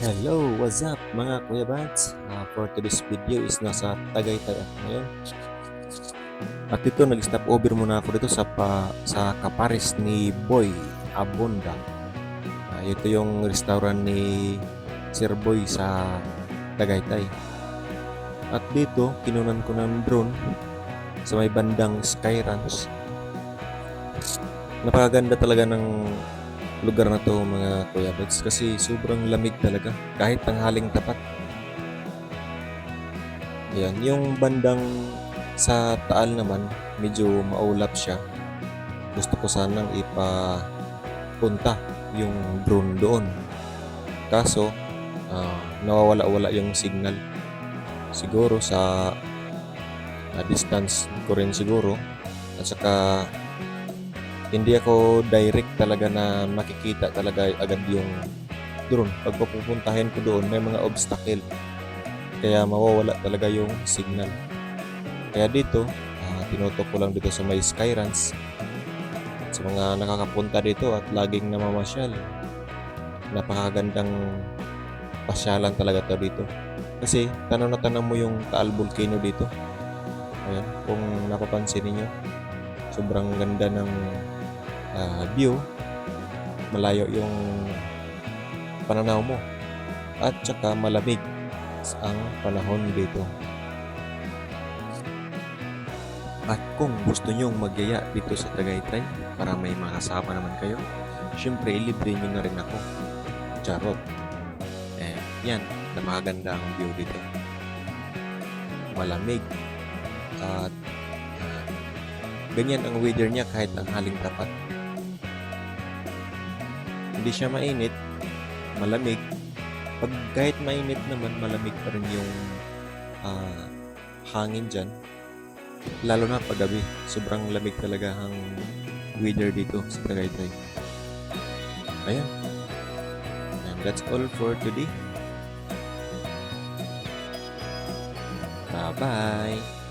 Hello, what's up mga Kuya Bats? For today's video is nasa Tagaytay ako ngayon. At dito nag-stop over muna ako dito sa Kaparis ni Boy Abunda. Ito yung restaurant ni Sir Boy sa Tagaytay. At dito, kinunan ko ng drone sa may bandang Sky Ranch. Napakaganda talaga ng lugar na to mga Kuya Bats kasi sobrang lamig talaga kahit tanghaling tapat. Yan, yung bandang sa Taal naman, medyo maulap siya. Gusto ko sanang ipapunta yung drone doon. Kaso, nawawala-wala yung signal. Siguro sa distance ko rin siguro. At saka, hindi ako direct talaga na makikita talaga agad yung drone. Pag pupuntahin ko doon, may mga obstacle. Kaya mawawala talaga yung signal. Kaya dito, tinutok ko lang dito sa may Sky Ranch. Sa mga nakakapunta dito at laging namamasyal. Napakagandang pasyalan talaga to dito. Kasi tanaw na tanaw mo yung Taal Volcano dito. Ayan, kung napapansin niyo, sobrang ganda ng view. Malayo yung pananaw mo. At saka malamig ang panahon dito. At kung gusto nyong magyaya dito sa Tagaytay para may makasama naman kayo, syempre libre nyo na rin ako. Charot. Yan, napakaganda ang view dito. Malamig. At ganyan ang weather niya kahit ang haling tapat. Hindi siya mainit, malamig. Pag kahit mainit naman, malamig pa rin yung hangin dyan. Lalo na pag gabi, sobrang lamig talaga ang weather dito sa Tagaytay. Ayan. And that's all for today. Bye-bye!